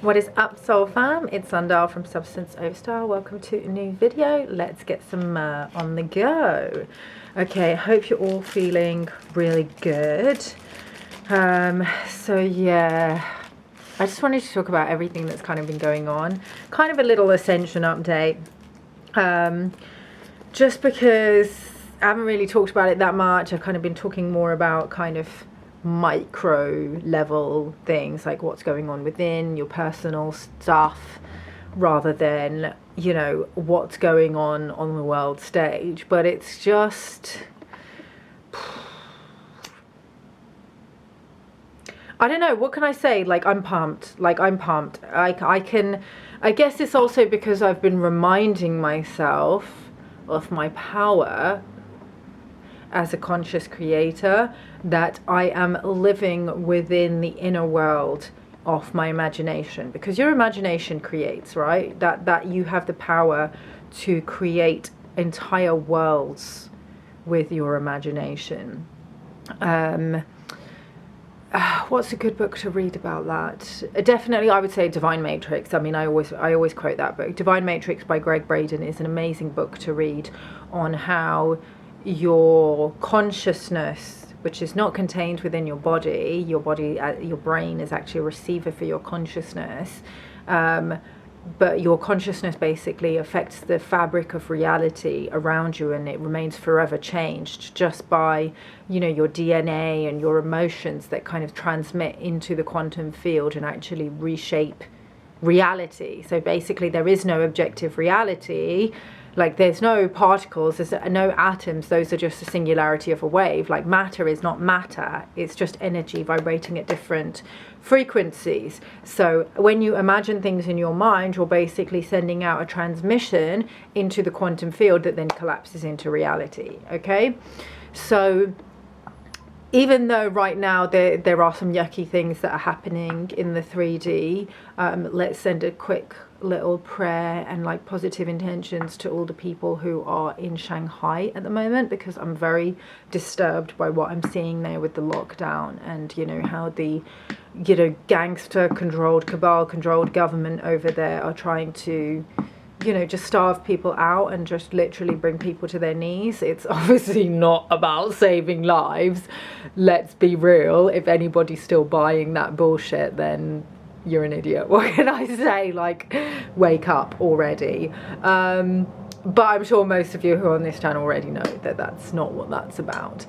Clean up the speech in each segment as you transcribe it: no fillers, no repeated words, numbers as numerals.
What is up, Soul Fam? It's Sundar from Substance Overstar. Welcome to a new video. Let's get some on the go. Okay, I hope you're all feeling really good. So yeah, I just wanted to talk about everything that's kind of been going on. Kind of a little Ascension update. Just because I haven't really talked about it that much. I've kind of been talking more about kind of micro level things, like what's going on within your personal stuff, rather than, you know, what's going on the world stage. But it's just, I don't know, what can I say? Like, I'm pumped. I guess it's also because I've been reminding myself of my power as a conscious creator, that I am living within the inner world of my imagination, because your imagination creates, right? That you have the power to create entire worlds with your imagination. What's a good book to read about that? Definitely, I would say Divine Matrix. I mean, I always quote that book. Divine Matrix by Greg Braden is an amazing book to read on how your consciousness, which is not contained within your body, your brain is actually a receiver for your consciousness, but your consciousness basically affects the fabric of reality around you, and it remains forever changed just by, you know, your DNA and your emotions that kind of transmit into the quantum field and actually reshape reality. So basically there is no objective reality. Like, there's no particles, there's no atoms, those are just a singularity of a wave. Like, matter is not matter, it's just energy vibrating at different frequencies. So when you imagine things in your mind, you're basically sending out a transmission into the quantum field that then collapses into reality, okay? So even though right now there are some yucky things that are happening in the 3D, let's send a quick little prayer and like positive intentions to all the people who are in Shanghai at the moment, because I'm very disturbed by what I'm seeing there with the lockdown, and, you know, how the, you know, gangster controlled, cabal controlled government over there are trying to, you know, just starve people out and just literally bring people to their knees. It's obviously not about saving lives. Let's be real. If anybody's still buying that bullshit, then you're an idiot. What can I say? Like, wake up already. But I'm sure most of you who are on this channel already know that that's not what that's about.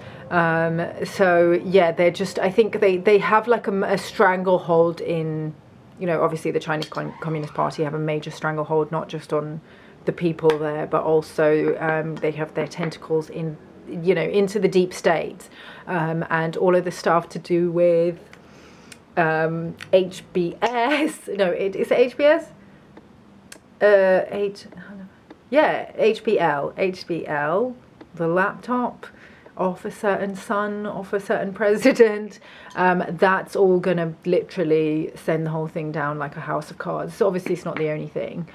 So yeah, they're just, I think they have like a stranglehold in, you know, obviously the Chinese Communist Party have a major stranglehold, not just on the people there, but also they have their tentacles in, you know, into the deep state, and all of the stuff to do with HBS. No, is it HBS? Yeah, HBL, the laptop of a certain son of a certain president. That's all gonna literally send the whole thing down like a house of cards. So obviously it's not the only thing.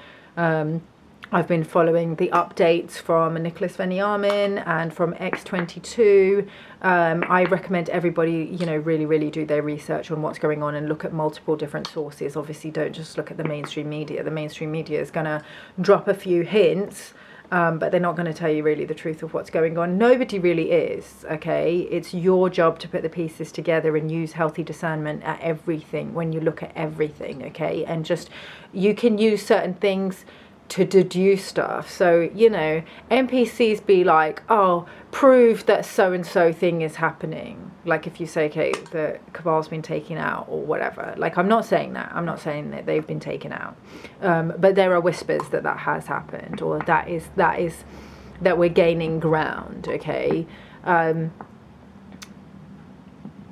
I've been following the updates from Nicholas Veniamin and from X22. I recommend everybody, you know, really do their research on what's going on and look at multiple different sources. Obviously don't just look at the mainstream media. The mainstream media is gonna drop a few hints, but they're not going to tell you really the truth of what's going on. Nobody really is, okay? It's your job to put the pieces together and use healthy discernment at everything, when you look at everything, okay? And just, you can use certain things to deduce stuff. So, you know, NPCs be like, oh, prove that so-and-so thing is happening. Like if you say, okay, the cabal's been taken out or whatever. Like, I'm not saying that. I'm not saying that they've been taken out. But there are whispers that has happened, or that we're gaining ground, okay?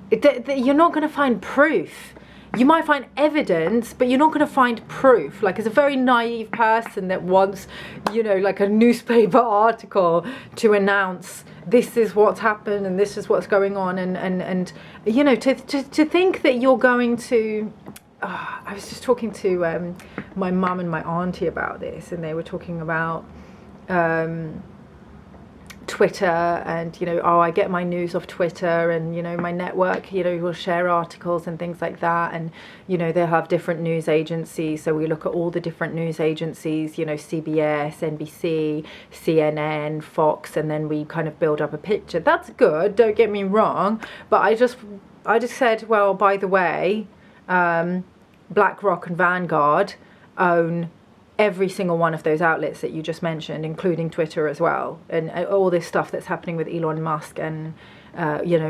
You're not going to find proof. You might find evidence, but you're not going to find proof. Like, as a very naive person that wants, you know, like a newspaper article to announce this is what's happened and this is what's going on, and you know, to think that you're going to, I was just talking to my mum and my auntie about this, and they were talking about 20 Twitter, and I get my news off Twitter, and my network will share articles and things like that, and they'll have different news agencies, so we look at all the different news agencies, CBS, NBC, CNN, Fox, and then we kind of build up a picture. That's good, don't get me wrong, but I just said, well, by the way, BlackRock and Vanguard own every single one of those outlets that you just mentioned, including Twitter as well, and all this stuff that's happening with Elon Musk and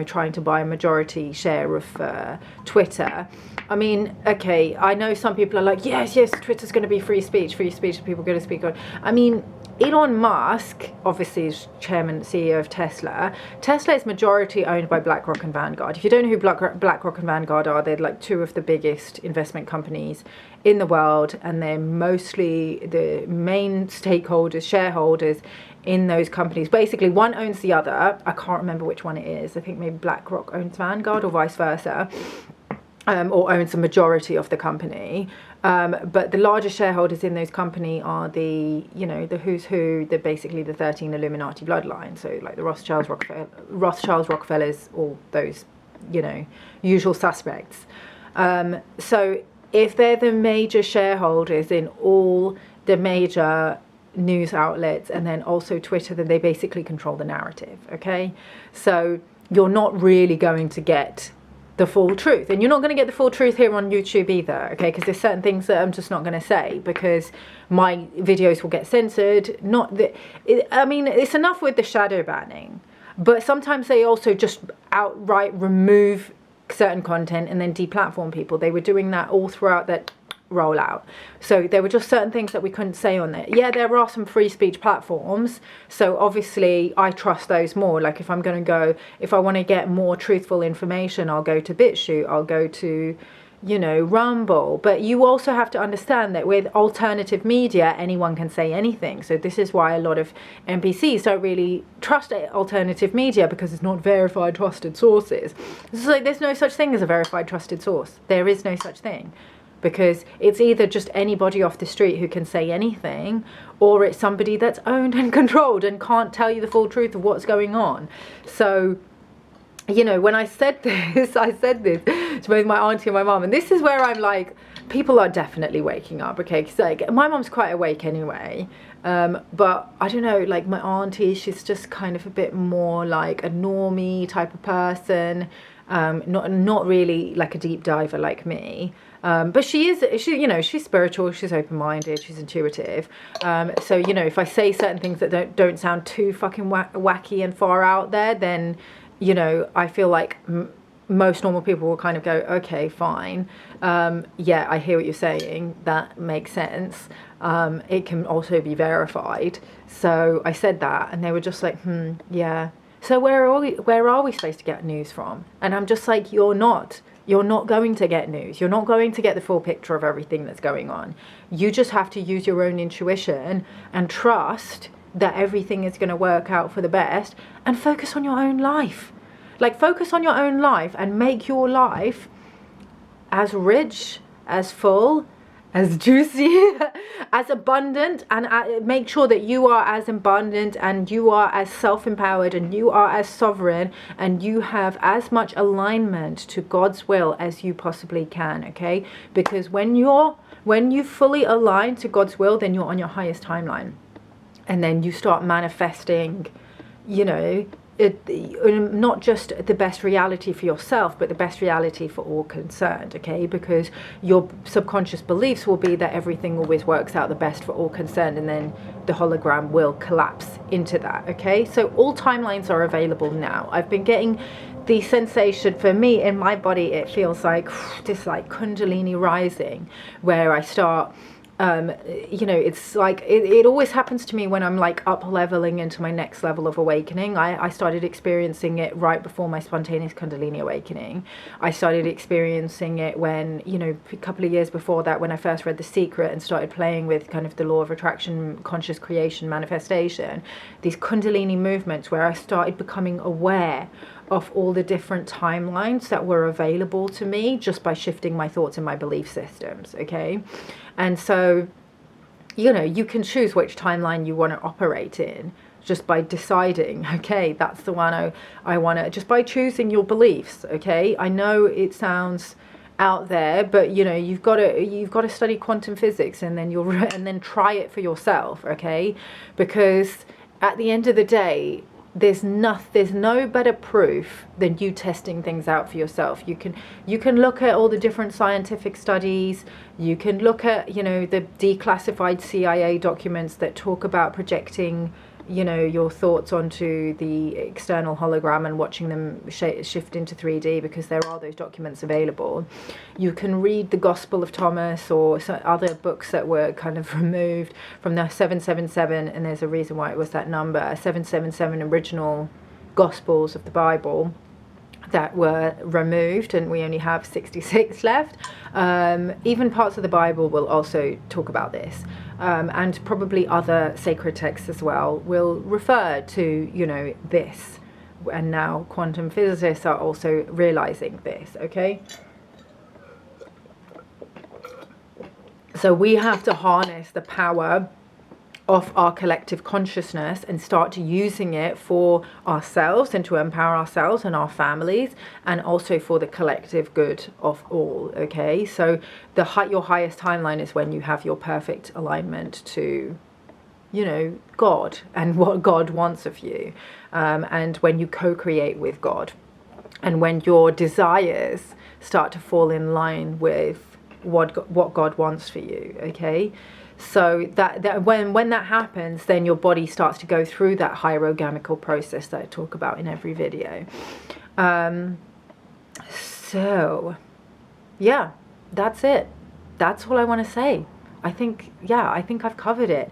trying to buy a majority share of Twitter. I mean, okay, I know some people are like, yes, Twitter's going to be free speech, people are going to speak on. I mean, Elon Musk, obviously, is chairman and CEO of Tesla. Tesla is majority owned by BlackRock and Vanguard. If you don't know who BlackRock and Vanguard are, they're like two of the biggest investment companies in the world, and they're mostly the main stakeholders, shareholders in those companies. Basically, one owns the other. I can't remember which one it is. I think maybe BlackRock owns Vanguard or vice versa. Or owns the majority of the company, but the largest shareholders in those companies are the who's who, basically the 13 Illuminati bloodline. So like the Rothschilds, Rockefellers, all those usual suspects. So if they're the major shareholders in all the major news outlets and then also Twitter, then they basically control the narrative. Okay, so you're not really going to get the full truth, and you're not going to get the full truth here on YouTube either, okay, because there's certain things that I'm just not going to say because my videos will get censored. I mean, it's enough with the shadow banning, but sometimes they also just outright remove certain content and then deplatform people. They were doing that all throughout that rollout. So there were just certain things that we couldn't say on there. Yeah, there are some free speech platforms, so obviously I trust those more. Like if I want to get more truthful information, I'll go to BitChute, I'll go to Rumble. But you also have to understand that with alternative media, anyone can say anything. So this is why a lot of NPCs don't really trust alternative media, because it's not verified trusted sources. It's like there's no such thing as a verified trusted source. There is no such thing, because it's either just anybody off the street who can say anything, or it's somebody that's owned and controlled and can't tell you the full truth of what's going on. So when I said this, to both my auntie and my mum, and this is where I'm like, people are definitely waking up, okay? Because like my mum's quite awake anyway, but I don't know, like my auntie, she's just kind of a bit more like a normie type of person, not really like a deep diver like me. But she's spiritual, she's open-minded, she's intuitive. So if I say certain things that don't sound too fucking wacky and far out there, then I feel like most normal people will kind of go, okay, fine. Yeah, I hear what you're saying. That makes sense. It can also be verified. So I said that, and they were just like, yeah. So where are we supposed to get news from? And I'm just like, you're not going to get news. You're not going to get the full picture of everything that's going on. You just have to use your own intuition and trust that everything is going to work out for the best, and focus on your own life. Like, focus on your own life and make your life as rich, as full, as juicy, as abundant, and make sure that you are as abundant and you are as self-empowered and you are as sovereign and you have as much alignment to God's will as you possibly can, okay? Because when you fully align to God's will, then you're on your highest timeline. And then you start manifesting, not just the best reality for yourself, but the best reality for all concerned, okay? Because your subconscious beliefs will be that everything always works out the best for all concerned, and then the hologram will collapse into that, okay? So all timelines are available now. I've been getting the sensation, for me, in my body, it feels like this like Kundalini rising, where I start it's like it always happens to me when I'm like up leveling into my next level of awakening. I started experiencing it right before my spontaneous Kundalini awakening. I started experiencing it when, a couple of years before that, when I first read The Secret and started playing with kind of the law of attraction, conscious creation, manifestation, these Kundalini movements where I started becoming aware of all the different timelines that were available to me just by shifting my thoughts and my belief systems, okay? And so, you can choose which timeline you want to operate in, just by deciding, okay, that's the one I want to, just by choosing your beliefs. Okay, I know it sounds out there, but you know, you've got to study quantum physics, and then and then try it for yourself. Okay, because at the end of the day, there's no better proof than you testing things out for yourself. You can look at all the different scientific studies. You can look at, you know, the declassified CIA documents that talk about projecting, you know, your thoughts onto the external hologram and watching them shift into 3D, because there are those documents available. You can read the Gospel of Thomas or some other books that were kind of removed from the 777, and there's a reason why it was that number, 777 original Gospels of the Bible that were removed, and we only have 66 left. Even parts of the Bible will also talk about this, and probably other sacred texts as well will refer to, you know, this. And now quantum physicists are also realizing this. Okay, so we have to harness the power of our collective consciousness and start using it for ourselves and to empower ourselves and our families, and also for the collective good of all. Okay, so your highest timeline is when you have your perfect alignment to, you know, God and what God wants of you, and when you co-create with God, and when your desires start to fall in line with what God wants for you. Okay, so that when that happens, then your body starts to go through that hierogamical process that I talk about in every video. So yeah, that's it. That's all I want to say. I think I've covered it.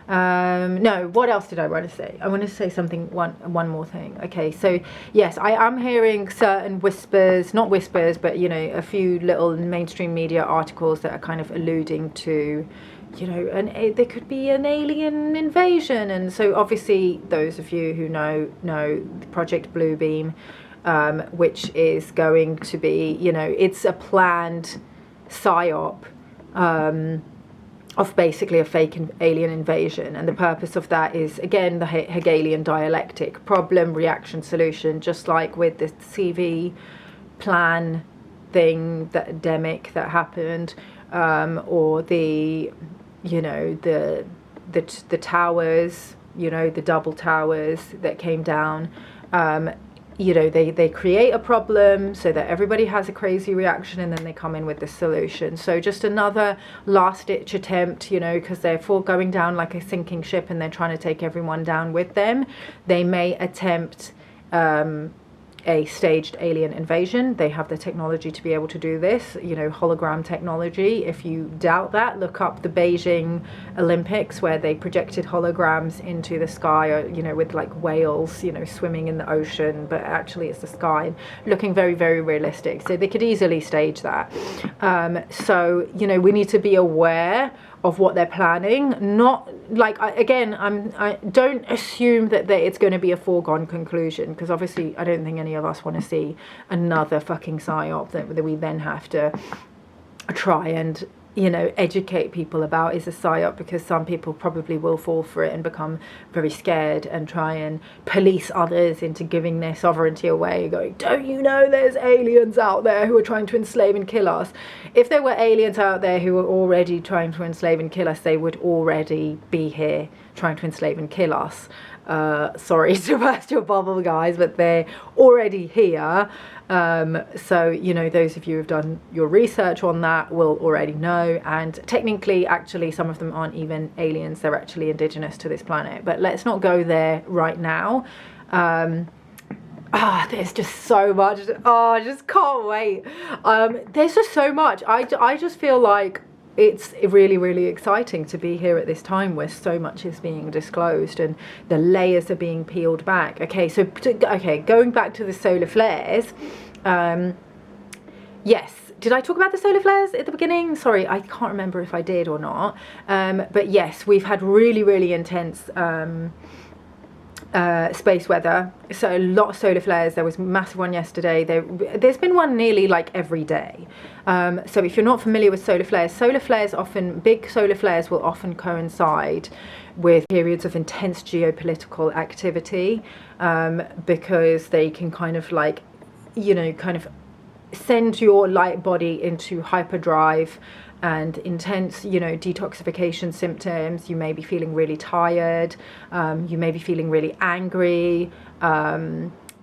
No, what else did I want to say? I want to say one more thing. Okay, so yes, I am hearing certain whispers, not whispers, but, you know, a few little mainstream media articles that are kind of alluding to, you know, there could be an alien invasion. And so obviously those of you who know Project Bluebeam, which is going to be, you know, it's a planned psyop, of basically a fake alien invasion. And the purpose of that is, again, the Hegelian dialectic: problem, reaction, solution, just like with the CV plan thing, that demic that happened, or the, you know, the towers, you know, the double towers that came down. You know, they create a problem so that everybody has a crazy reaction, and then they come in with the solution. So just another last ditch attempt, you know, because they're going down like a sinking ship and they're trying to take everyone down with them. They may attempt a staged alien invasion. They have the technology to be able to do this, you know, hologram technology. If you doubt that, look up the Beijing Olympics, where they projected holograms into the sky, or, you know, with like whales, you know, swimming in the ocean, but actually it's the sky, looking very, very realistic. So they could easily stage that. So, you know, we need to be aware of what they're planning. Not like, I don't assume that it's going to be a foregone conclusion, because obviously I don't think any of us want to see another fucking psyop that we then have to try and, you know, educate people about is a psyop, because some people probably will fall for it and become very scared and try and police others into giving their sovereignty away, going, don't you know there's aliens out there who are trying to enslave and kill us? If there were aliens out there who were already trying to enslave and kill us, they would already be here trying to enslave and kill us. Sorry to burst your bubble, guys, but they're already here. So, you know, those of you who've done your research on that will already know. And technically, actually, some of them aren't even aliens. They're actually indigenous to this planet. But let's not go there right now. There's just so much. I just can't wait. There's just so much. I just feel like it's really, really exciting to be here at this time where so much is being disclosed and the layers are being peeled back. Okay, so going back to the solar flares. Yes, did I talk about the solar flares at the beginning? Sorry, I can't remember if I did or not. But yes, we've had really, really intense space weather. So a lot of solar flares. There was a massive one yesterday. There's been one nearly like every day. So if you're not familiar with solar flares often, big solar flares will often coincide with periods of intense geopolitical activity, because they can kind of like, you know, kind of send your light body into hyperdrive and intense, you know, detoxification symptoms. You may be feeling really tired, you may be feeling really angry,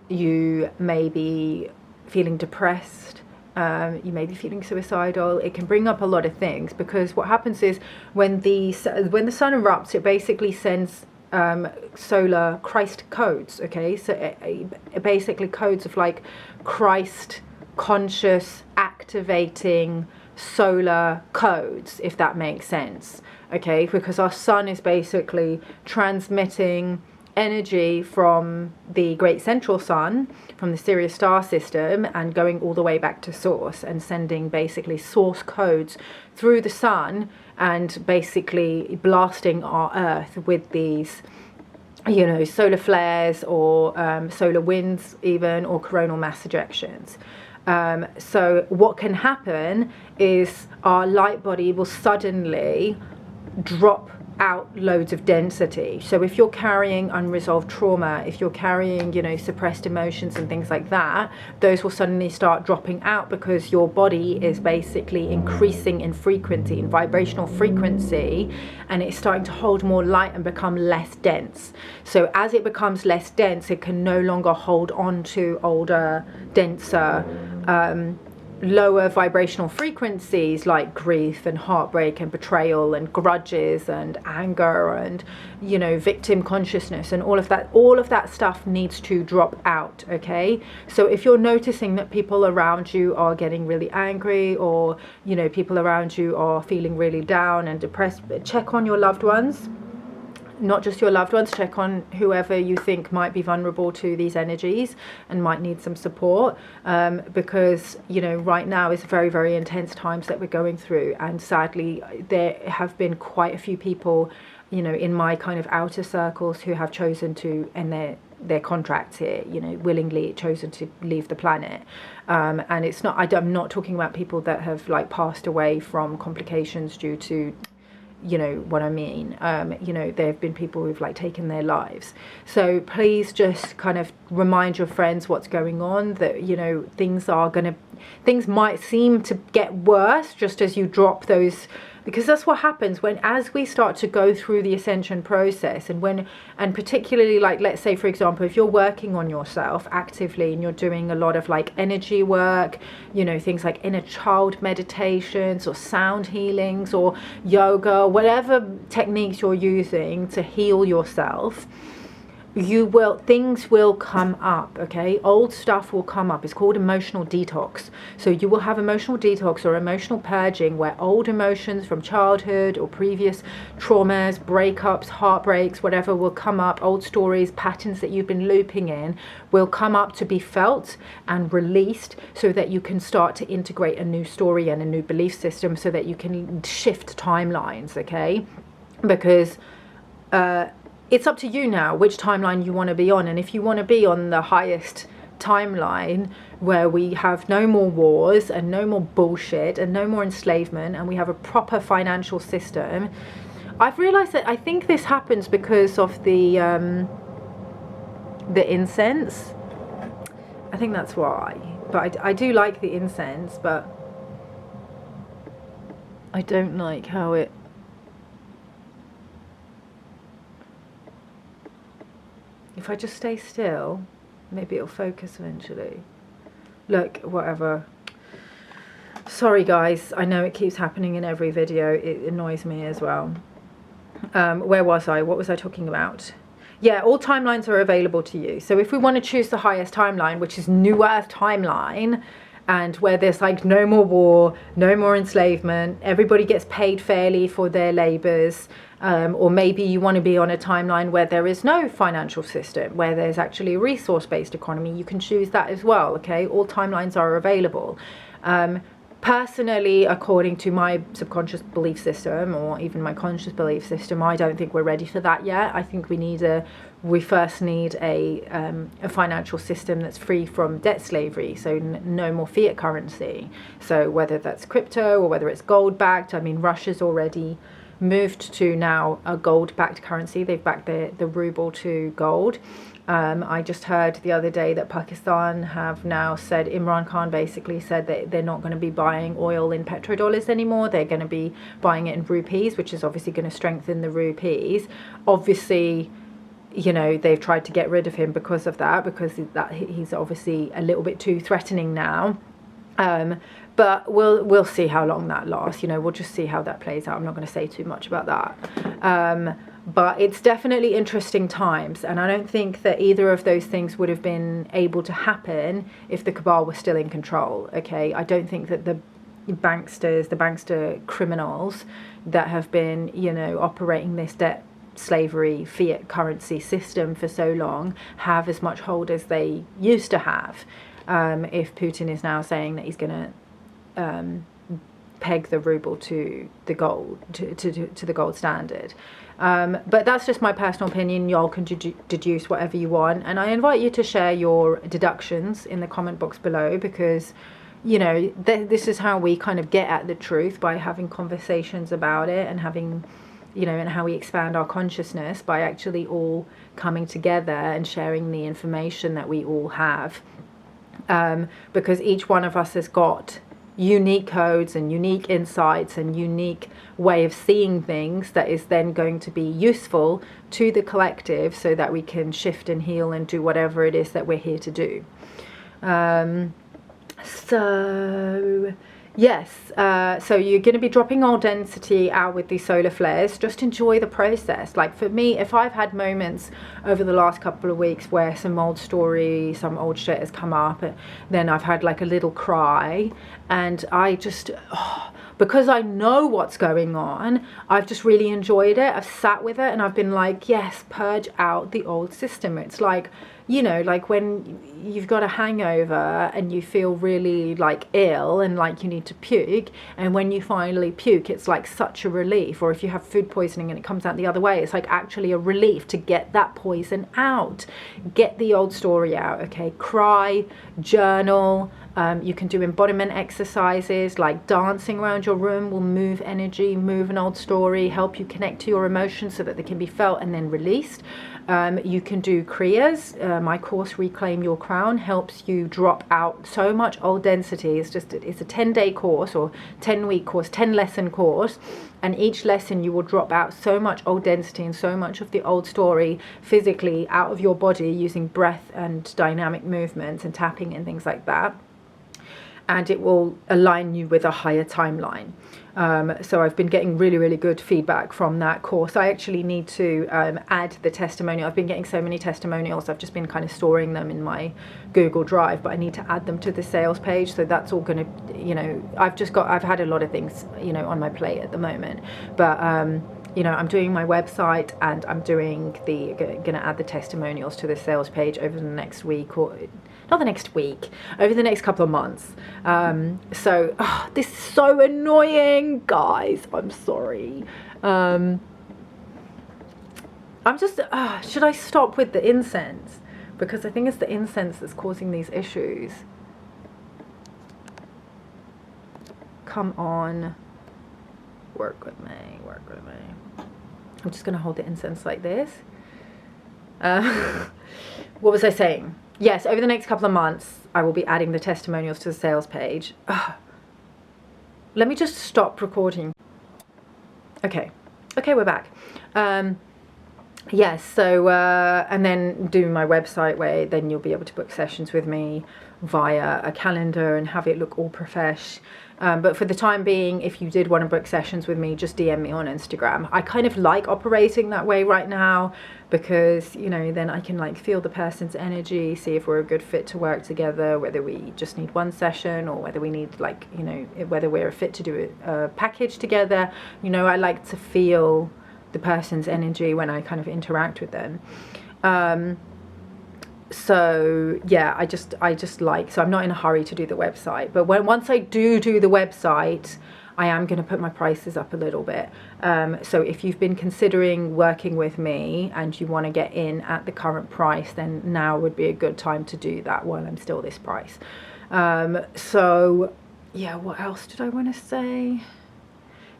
you may be feeling depressed, you may be feeling suicidal. It can bring up a lot of things, because what happens is when the sun erupts, it basically sends solar Christ codes, okay? So it basically codes of like Christ conscious activating solar codes, if that makes sense, okay? Because our sun is basically transmitting energy from the great central sun, from the Sirius star system, and going all the way back to source, and sending basically source codes through the sun, and basically blasting our earth with these, you know, solar flares, or solar winds even, or coronal mass ejections. So what can happen is our light body will suddenly drop out loads of density. So if you're carrying unresolved trauma, if you're carrying, you know, suppressed emotions and things like that, those will suddenly start dropping out, because your body is basically increasing in frequency, in vibrational frequency, and it's starting to hold more light and become less dense. So as it becomes less dense, it can no longer hold on to older, denser, lower vibrational frequencies like grief and heartbreak and betrayal and grudges and anger and, you know, victim consciousness and all of that stuff needs to drop out, okay? So if you're noticing that people around you are getting really angry, or, you know, people around you are feeling really down and depressed, check on your loved ones. Not just your loved ones, check on whoever you think might be vulnerable to these energies and might need some support, because, you know, right now is very, very intense times that we're going through, and sadly there have been quite a few people, you know, in my kind of outer circles who have chosen to end their contracts here, you know, willingly chosen to leave the planet, and it's not, I'm not talking about people that have like passed away from complications due to, you know what I mean, you know, there have been people who've like taken their lives. So please just kind of remind your friends what's going on, that, you know, things might seem to get worse just as you drop those, because that's what happens as we start to go through the ascension process, and particularly, like, let's say for example, if you're working on yourself actively and you're doing a lot of like energy work, you know, things like inner child meditations or sound healings or yoga, whatever techniques you're using to heal yourself, things will come up, okay? Old stuff will come up. It's called emotional detox. So you will have emotional detox or emotional purging, where old emotions from childhood or previous traumas, breakups, heartbreaks, whatever will come up. Old stories, patterns that you've been looping in will come up to be felt and released, so that you can start to integrate a new story and a new belief system, so that you can shift timelines, okay? Because it's up to you now which timeline you want to be on. And if you want to be on the highest timeline, where we have no more wars and no more bullshit and no more enslavement, and we have a proper financial system, I've realized that I think this happens because of the incense. I think that's why. But I do like the incense, but I don't like how it... If I just stay still, maybe it'll focus eventually. Look, whatever. Sorry guys, I know it keeps happening in every video. It annoys me as well. Where was I? What was I talking about? Yeah, all timelines are available to you. So if we want to choose the highest timeline, which is New Earth timeline, and where there's like no more war, no more enslavement, everybody gets paid fairly for their labors, or maybe you want to be on a timeline where there is no financial system, where there's actually a resource-based economy, you can choose that as well, okay? All timelines are available. personally, according to my subconscious belief system, or even my conscious belief system, I don't think we're ready for that yet. I think we first need a financial system that's free from debt slavery, so no more fiat currency. So whether that's crypto or whether it's gold backed, I mean, Russia's already moved to now a gold backed currency. They've backed the ruble to gold. I just heard the other day that Pakistan have now said, Imran Khan basically said that they're not going to be buying oil in petrodollars anymore. They're going to be buying it in rupees, which is obviously going to strengthen the rupees. Obviously, you know, they've tried to get rid of him because of that, because he's obviously a little bit too threatening now. But we'll see how long that lasts. You know, we'll just see how that plays out. I'm not going to say too much about that. But it's definitely interesting times, and I don't think that either of those things would have been able to happen if the cabal was still in control. Okay, I don't think that the bankster criminals that have been, you know, operating this debt slavery fiat currency system for so long have as much hold as they used to have. If Putin is now saying that he's going to peg the ruble to the gold, to the gold standard. But that's just my personal opinion. Y'all can deduce whatever you want, and I invite you to share your deductions in the comment box below, because, you know, this is how we kind of get at the truth, by having conversations about it, and having, you know, and how we expand our consciousness by actually all coming together and sharing the information that we all have, because each one of us has got unique codes and unique insights and unique way of seeing things that is then going to be useful to the collective, so that we can shift and heal and do whatever it is that we're here to do. So yes, so you're going to be dropping old density out with these solar flares. Just enjoy the process. Like for me, if I've had moments over the last couple of weeks where some old story, some old shit has come up, then I've had like a little cry, and I just, because I know what's going on, I've just really enjoyed it. I've sat with it and I've been like, yes, purge out the old system. It's like, you know, like when you've got a hangover and you feel really like ill and like you need to puke, and when you finally puke, it's like such a relief. Or if you have food poisoning and it comes out the other way, it's like actually a relief to get that poison out. Get the old story out, okay? Cry, journal. You can do embodiment exercises, like dancing around your room will move energy, move an old story, help you connect to your emotions so that they can be felt and then released. You can do Kriyas. My course, Reclaim Your Crown, helps you drop out so much old density. It's a 10-day course, or 10-week course, 10-lesson course. And each lesson you will drop out so much old density and so much of the old story physically out of your body, using breath and dynamic movements and tapping and things like that. And it will align you with a higher timeline. So I've been getting really, really good feedback from that course. I actually need to add the testimonial. I've been getting so many testimonials. I've just been kind of storing them in my Google Drive, but I need to add them to the sales page. So that's all going to, you know, I've had a lot of things, you know, on my plate at the moment. But, you know, I'm doing my website, and I'm going to add the testimonials to the sales page over the next week, or not the next week, over the next couple of months. So this is so annoying, guys. I'm sorry. I'm just, should I stop with the incense? Because I think it's the incense that's causing these issues. Come on. Work with me, work with me. I'm just going to hold the incense like this. What was I saying? Yes, over the next couple of months, I will be adding the testimonials to the sales page. Let me just stop recording. Okay, we're back. Yes, so, and then do my website, where then you'll be able to book sessions with me via a calendar and have it look all profesh. But for the time being, if you did want to book sessions with me, just DM me on Instagram. I kind of like operating that way right now, because, you know, then I can like feel the person's energy, see if we're a good fit to work together, whether we just need one session, or whether we need, like, you know, whether we're a fit to do a package together. You know, I like to feel the person's energy when I kind of interact with them. So yeah, I just like, so I'm not in a hurry to do the website, but once I do the website, I am going to put my prices up a little bit. So if you've been considering working with me and you want to get in at the current price, then now would be a good time to do that while I'm still this price. So yeah, what else did I want to say?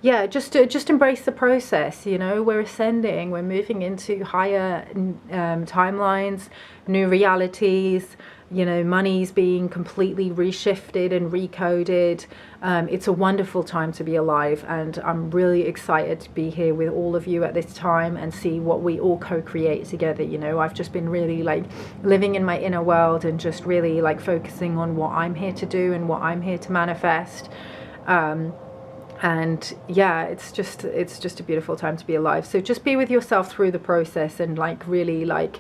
Yeah, just embrace the process. You know, we're ascending, we're moving into higher timelines, new realities. You know, money's being completely reshifted and recoded. It's a wonderful time to be alive, and I'm really excited to be here with all of you at this time and see what we all co-create together. You know, I've just been really like living in my inner world and just really like focusing on what I'm here to do and what I'm here to manifest. And yeah, it's just a beautiful time to be alive. So just be with yourself through the process and like really like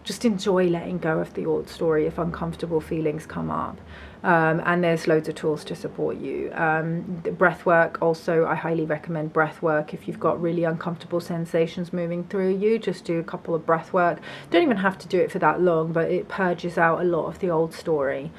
just enjoy letting go of the old story if uncomfortable feelings come up. And there's loads of tools to support you. The breath work also, I highly recommend breath work. If you've got really uncomfortable sensations moving through you, just do a couple of breath work. Don't even have to do it for that long, but it purges out a lot of the old story.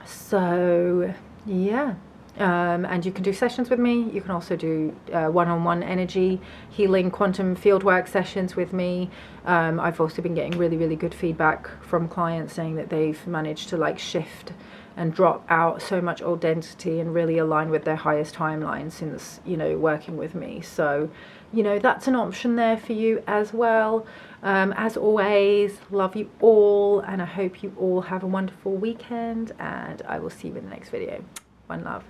So yeah. And you can do sessions with me. You can also do one-on-one energy healing, quantum fieldwork sessions with me. I've also been getting really good feedback from clients saying that they've managed to like shift and drop out so much old density and really align with their highest timeline since, you know, working with me. So, you know, that's an option there for you as well. As always, love you all, and I hope you all have a wonderful weekend, and I will see you in the next video. One love.